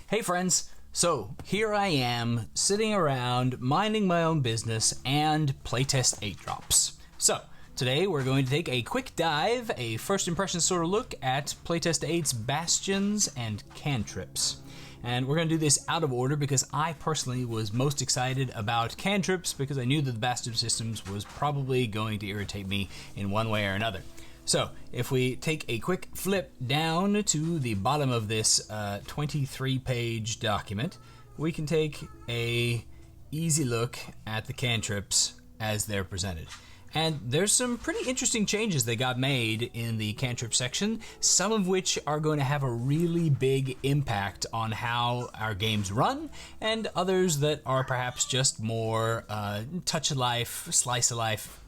Hey friends, so here I am sitting around minding my own business and playtest 8-drops. So today we're going to take a quick dive, a first impression sort of look at Playtest 8's Bastions and Cantrips. And we're going to do this out of order because I personally was most excited about Cantrips because I knew that the Bastion systems was probably going to irritate me in one way or another. So, if we take a quick flip down to the bottom of this 23-page document, we can take a easy look at the cantrips as they're presented. And there's some pretty interesting changes that got made in the cantrip section, some of which are going to have a really big impact on how our games run, and others that are perhaps just more touch of life, slice of life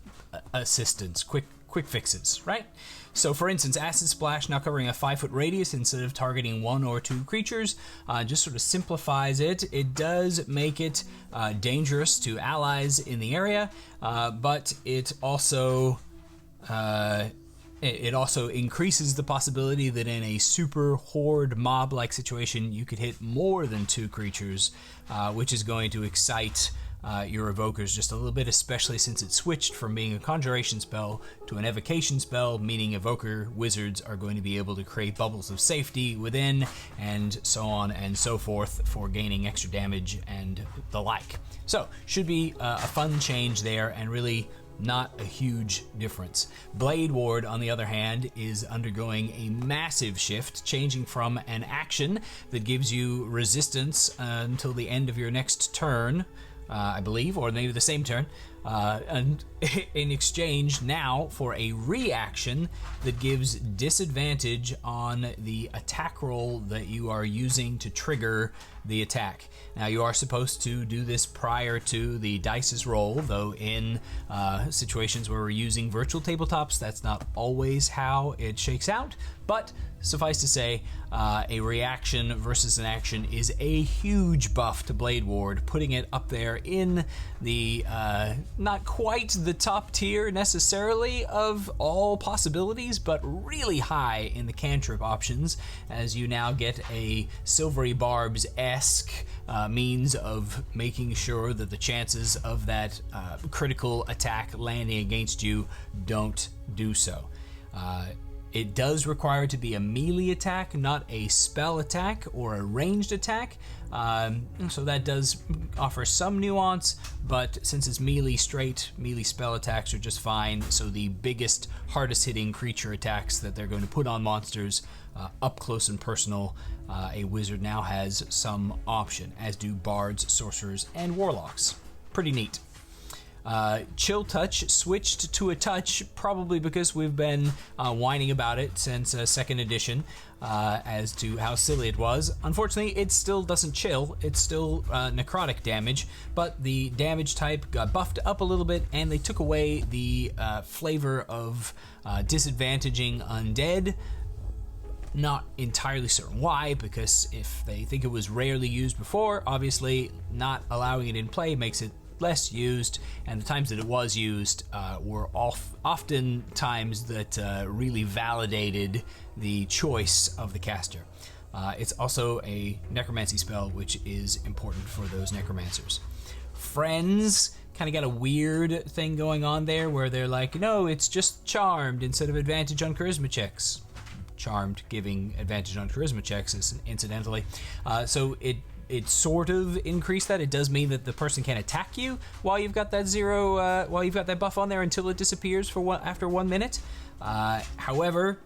assistance, quick fixes, right? So for instance, Acid Splash now covering a 5-foot radius instead of targeting 1 or 2 creatures just sort of simplifies it. It does make it dangerous to allies in the area, but it also increases the possibility that in a super horde mob-like situation, you could hit more than 2 creatures, which is going to excite your evokers just a little bit, especially since it switched from being a conjuration spell to an evocation spell, meaning evoker wizards are going to be able to create bubbles of safety within, and so on and so forth for gaining extra damage and the like. So, should be a fun change there, and really not a huge difference. Blade Ward, on the other hand, is undergoing a massive shift, changing from an action that gives you resistance until the end of your next turn, I believe, or maybe the same turn, and in exchange now for a reaction that gives disadvantage on the attack roll that you are using to trigger the attack. Now, you are supposed to do this prior to the dice's roll, though in situations where we're using virtual tabletops, that's not always how it shakes out, but suffice to say, a reaction versus an action is a huge buff to Blade Ward, putting it up there in the not quite the top tier necessarily of all possibilities, but really high in the cantrip options, as you now get a Silvery Barbs-esque means of making sure that the chances of that critical attack landing against you don't do so. It does require it to be a melee attack, not a spell attack or a ranged attack, so that does offer some nuance, but since it's melee, straight melee spell attacks are just fine, so the biggest, hardest hitting creature attacks that they're going to put on monsters up close and personal, a wizard now has some option, as do bards, sorcerers, and warlocks. Pretty neat. Chill Touch switched to a touch, probably because we've been whining about it since 2nd edition as to how silly it was. Unfortunately, it still doesn't chill. It's still necrotic damage, but the damage type got buffed up a little bit, and they took away the flavor of disadvantaging undead. Not entirely certain why, because if they think it was rarely used before, obviously not allowing it in play makes it less used, and the times that it was used were often times that really validated the choice of the caster. It's also a necromancy spell, which is important for those necromancers. Friends kind of got a weird thing going on there where they're like, no, it's just charmed instead of advantage on charisma checks. Charmed giving advantage on charisma checks is incidentally. So it sort of increased that. It does mean that the person can attack you while you've got that while you've got that buff on there until it disappears for after 1 minute. However,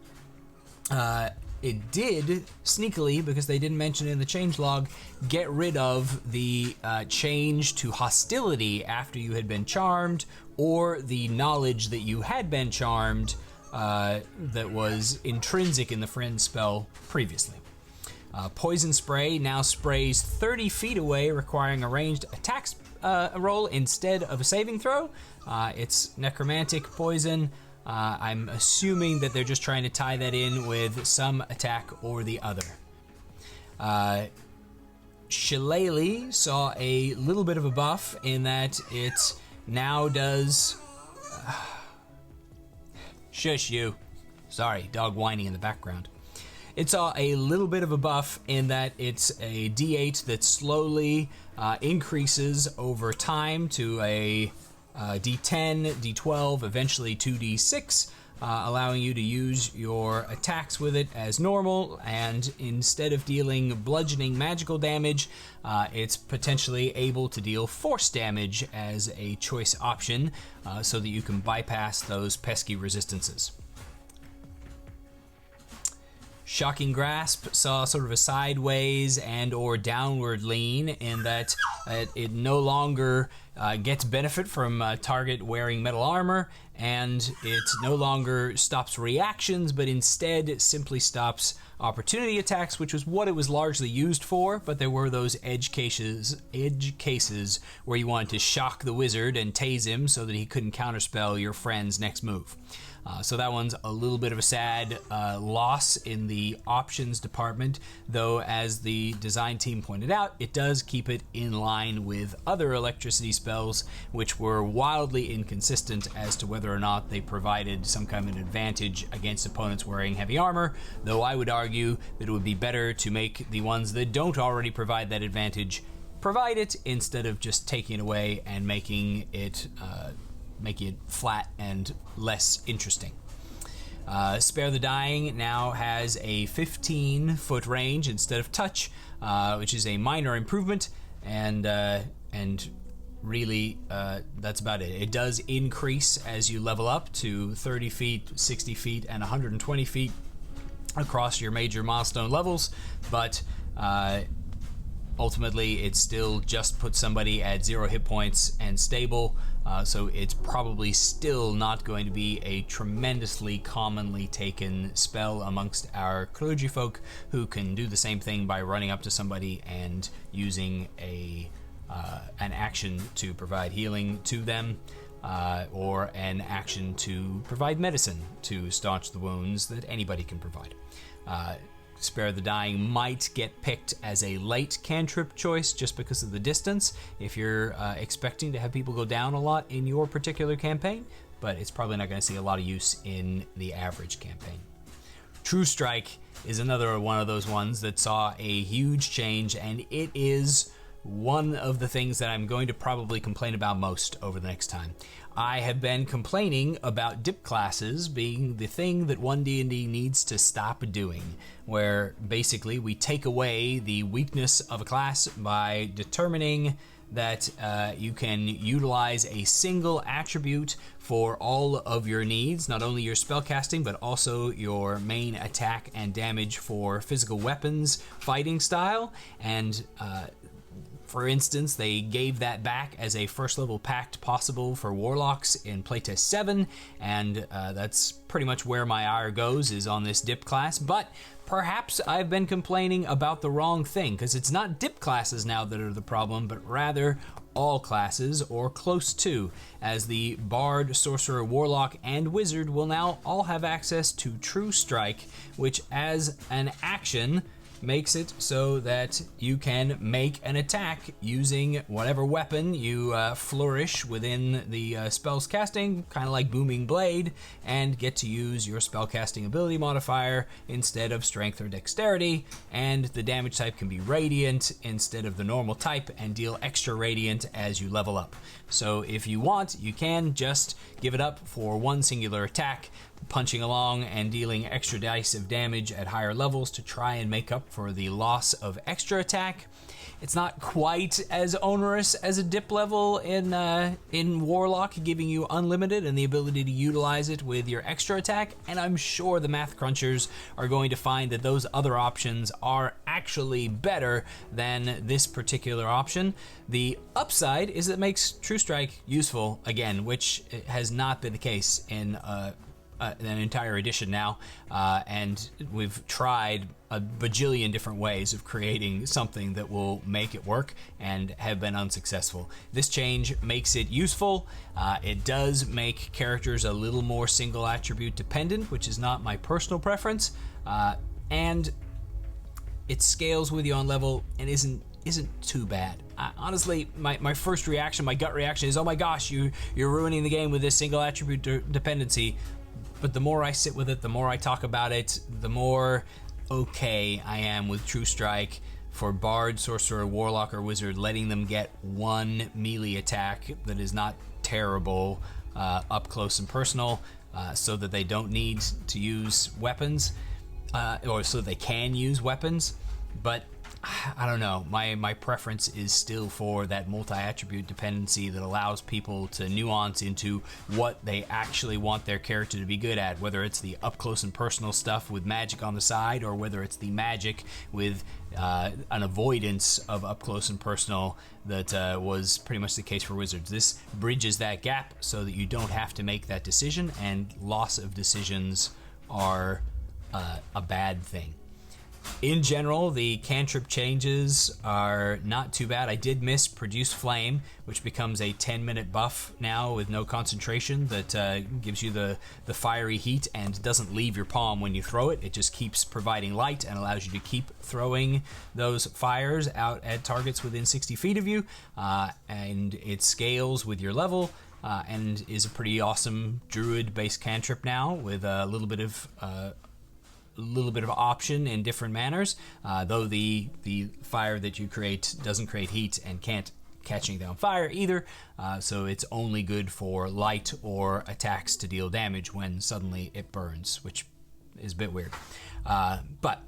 it did sneakily, because they didn't mention it in the changelog, get rid of the change to hostility after you had been charmed, or the knowledge that you had been charmed that was intrinsic in the friend spell previously. Poison Spray now sprays 30 feet away, requiring a ranged attack roll instead of a saving throw. It's necromantic poison. I'm assuming that they're just trying to tie that in with some attack or the other. Shillelagh saw a little bit of a buff in that it now does... Shush you. Sorry, dog whining in the background. It saw a little bit of a buff in that it's a D8 that slowly increases over time to a D10, D12, eventually 2D6, allowing you to use your attacks with it as normal, and instead of dealing bludgeoning magical damage, it's potentially able to deal force damage as a choice option, so that you can bypass those pesky resistances. Shocking Grasp saw sort of a sideways and or downward lean in that it no longer gets benefit from target wearing metal armor, and it no longer stops reactions, but instead simply stops opportunity attacks, which was what it was largely used for, but there were those edge cases where you wanted to shock the wizard and tase him so that he couldn't counterspell your friend's next move. So that one's a little bit of a sad loss in the options department, though as the design team pointed out, it does keep it in line with other electricity spells, which were wildly inconsistent as to whether or not they provided some kind of an advantage against opponents wearing heavy armor, though I would argue that it would be better to make the ones that don't already provide that advantage provide it, instead of just taking it away and making it flat and less interesting. Spare the Dying now has a 15-foot range instead of touch, which is a minor improvement, and really that's about it. It does increase as you level up to 30 feet, 60 feet, and 120 feet across your major milestone levels, but ultimately it still just puts somebody at 0 hit points and stable, so it's probably still not going to be a tremendously commonly taken spell amongst our clergy folk, who can do the same thing by running up to somebody and using an action to provide healing to them, or an action to provide medicine to staunch the wounds that anybody can provide. Spare the Dying might get picked as a late cantrip choice just because of the distance, if you're expecting to have people go down a lot in your particular campaign, but it's probably not going to see a lot of use in the average campaign. True Strike is another one of those ones that saw a huge change, and it is one of the things that I'm going to probably complain about most over the next time. I have been complaining about dip classes being the thing that One D&D needs to stop doing, where basically we take away the weakness of a class by determining that you can utilize a single attribute for all of your needs, not only your spellcasting, but also your main attack and damage for physical weapons fighting style, and for instance, they gave that back as a first level pact possible for warlocks in Playtest 7, and that's pretty much where my ire goes, is on this dip class. But perhaps I've been complaining about the wrong thing, because it's not dip classes now that are the problem, but rather all classes, or close to, as the Bard, Sorcerer, Warlock, and Wizard will now all have access to True Strike, which as an action makes it so that you can make an attack using whatever weapon you flourish within the spell's casting, kind of like Booming Blade, and get to use your spellcasting ability modifier instead of strength or dexterity, and the damage type can be radiant instead of the normal type, and deal extra radiant as you level up. So if you want, you can just give it up for one singular attack, punching along and dealing extra dice of damage at higher levels to try and make up for the loss of extra attack. It's not quite as onerous as a dip level in Warlock, giving you unlimited and the ability to utilize it with your extra attack, and I'm sure the math crunchers are going to find that those other options are actually better than this particular option. The upside is that it makes True Strike useful again, which has not been the case in an entire edition now, and we've tried a bajillion different ways of creating something that will make it work and have been unsuccessful. This change makes it useful. It does make characters a little more single attribute dependent, which is not my personal preference, and it scales with you on level and isn't too bad. Honestly, my first reaction, my gut reaction is, oh my gosh, you're ruining the game with this single attribute dependency. But the more I sit with it, the more I talk about it, the more okay I am with True Strike for Bard, Sorcerer, Warlock, or Wizard, letting them get one melee attack that is not terrible up close and personal, so that they don't need to use weapons, or so they can use weapons. But I don't know, my preference is still for that multi-attribute dependency that allows people to nuance into what they actually want their character to be good at, whether it's the up close and personal stuff with magic on the side, or whether it's the magic with an avoidance of up close and personal that was pretty much the case for Wizards. This bridges that gap so that you don't have to make that decision, and loss of decisions are a bad thing. In general, the cantrip changes are not too bad. I did miss Produce Flame, which becomes a 10-minute buff now with no concentration that gives you the fiery heat and doesn't leave your palm when you throw it. It just keeps providing light and allows you to keep throwing those fires out at targets within 60 feet of you, and it scales with your level. And is a pretty awesome druid-based cantrip now with a little bit of option in different manners, though the fire that you create doesn't create heat and can't catching down fire either, so it's only good for light or attacks to deal damage when suddenly it burns, which is a bit weird. But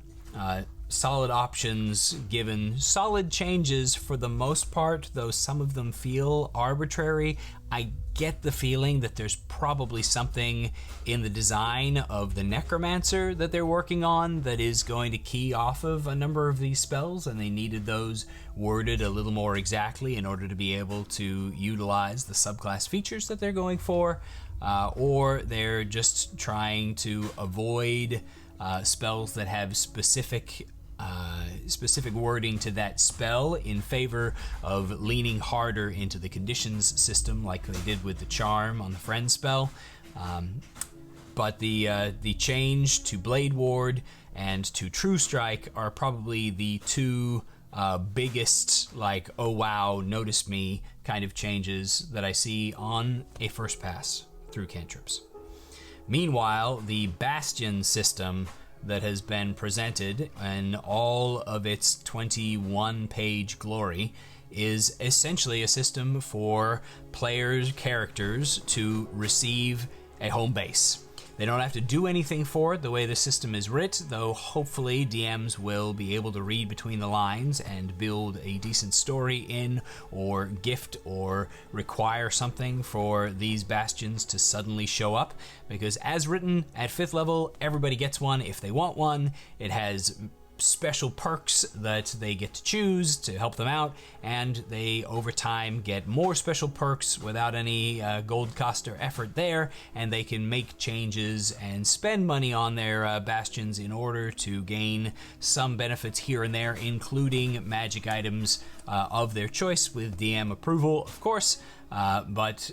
solid options given, solid changes for the most part, though some of them feel arbitrary. I get the feeling that there's probably something in the design of the Necromancer that they're working on that is going to key off of a number of these spells, and they needed those worded a little more exactly in order to be able to utilize the subclass features that they're going for, or they're just trying to avoid spells that have specific wording to that spell in favor of leaning harder into the conditions system like they did with the charm on the friend spell. But the change to Blade Ward and to True Strike are probably the two biggest, like, oh wow, notice me kind of changes that I see on a first pass through cantrips. Meanwhile, the Bastion system that has been presented in all of its 21-page glory is essentially a system for players' characters to receive a home base. They don't have to do anything for it the way the system is writ, though hopefully DMs will be able to read between the lines and build a decent story in, or gift or require something for these bastions to suddenly show up, because as written at 5th level, everybody gets one if they want one. It has special perks that they get to choose to help them out, and they over time get more special perks without any gold cost or effort there, and they can make changes and spend money on their bastions in order to gain some benefits here and there, including magic items of their choice with DM approval, of course, but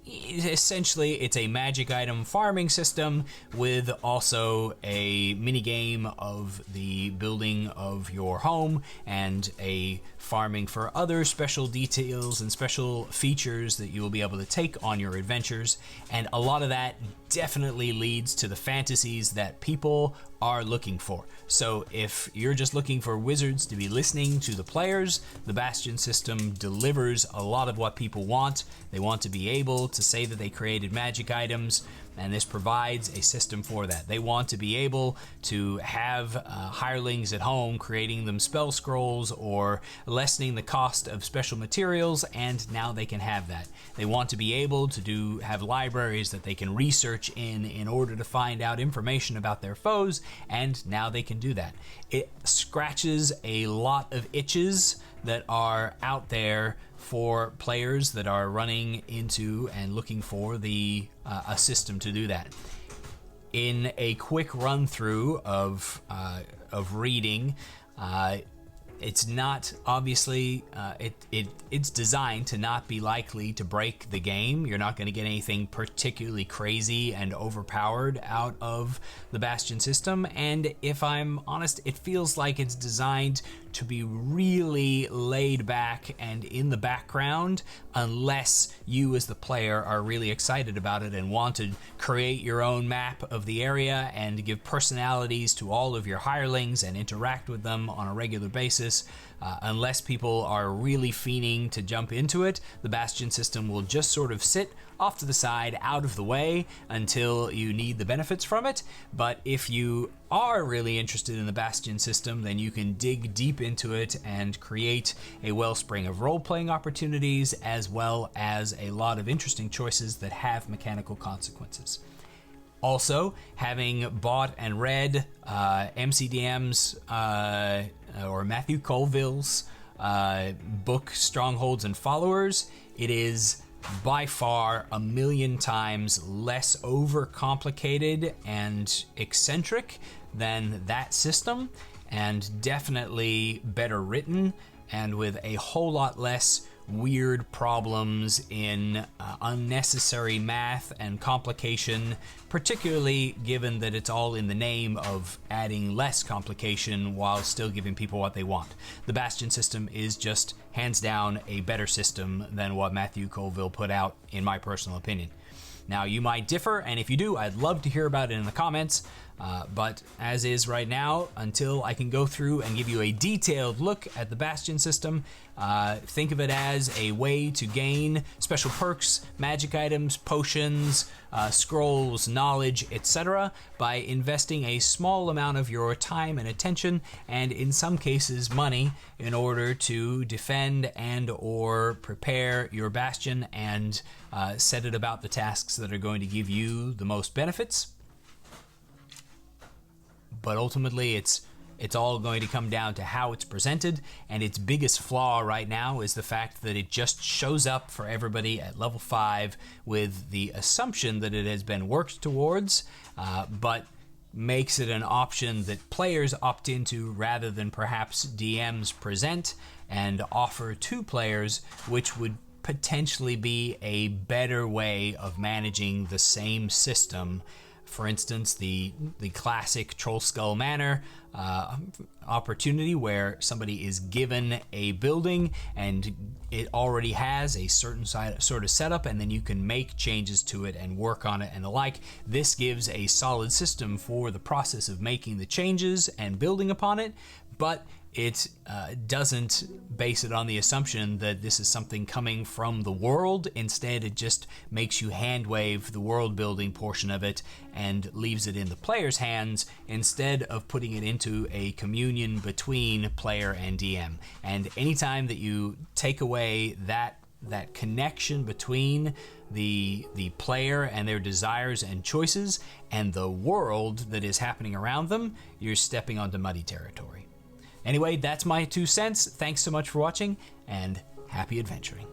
essentially it's a magic item farming system with also a mini game of the building of your home and a farming for other special details and special features that you will be able to take on your adventures. And a lot of that definitely leads to the fantasies that people are looking for. So if you're just looking for wizards to be listening to the players, the Bastion system delivers a lot of what people want. They want to be able to say that they created magic items, and this provides a system for that. They want to be able to have hirelings at home creating them spell scrolls or lessening the cost of special materials, and now they can have that. They want to be able to have libraries that they can research in order to find out information about their foes, and now they can do that. It scratches a lot of itches that are out there for players that are running into and looking for a system to do that. In a quick run through of reading, It's not, obviously, it's designed to not be likely to break the game. You're not going to get anything particularly crazy and overpowered out of the Bastion system, and if I'm honest, it feels like it's designed to be really laid back and in the background, unless you as the player are really excited about it and want to create your own map of the area and give personalities to all of your hirelings and interact with them on a regular basis. Unless people are really fiending to jump into it, the Bastion system will just sort of sit off to the side, out of the way, until you need the benefits from it. But if you are really interested in the Bastion system, then you can dig deep into it and create a wellspring of role-playing opportunities, as well as a lot of interesting choices that have mechanical consequences. Also, having bought and read MCDM's or Matthew Colville's book Strongholds and Followers, it is by far a million times less overcomplicated and eccentric than that system, and definitely better written, and with a whole lot less weird problems in unnecessary math and complication, particularly given that it's all in the name of adding less complication while still giving people what they want. The Bastion system is just hands down a better system than what Matthew Colville put out, in my personal opinion. Now, you might differ, and if you do, I'd love to hear about it in the comments. But as is right now, until I can go through and give you a detailed look at the Bastion system, think of it as a way to gain special perks, magic items, potions, scrolls, knowledge, etc. by investing a small amount of your time and attention, and in some cases money, in order to defend and or prepare your Bastion and set it about the tasks that are going to give you the most benefits. But ultimately, it's all going to come down to how it's presented, and its biggest flaw right now is the fact that it just shows up for everybody at level 5 with the assumption that it has been worked towards, but makes it an option that players opt into rather than perhaps DMs present and offer to players, which would potentially be a better way of managing the same system. For instance, the classic Troll Skull Manor opportunity, where somebody is given a building and it already has a certain sort of setup, and then you can make changes to it and work on it and the like. This gives a solid system for the process of making the changes and building upon it, but it doesn't base it on the assumption that this is something coming from the world. Instead, it just makes you hand wave the world building portion of it and leaves it in the player's hands, instead of putting it into a communion between player and DM. And anytime that you take away that connection between the player and their desires and choices and the world that is happening around them, you're stepping onto muddy territory. Anyway, that's my 2 cents. Thanks so much for watching, and happy adventuring.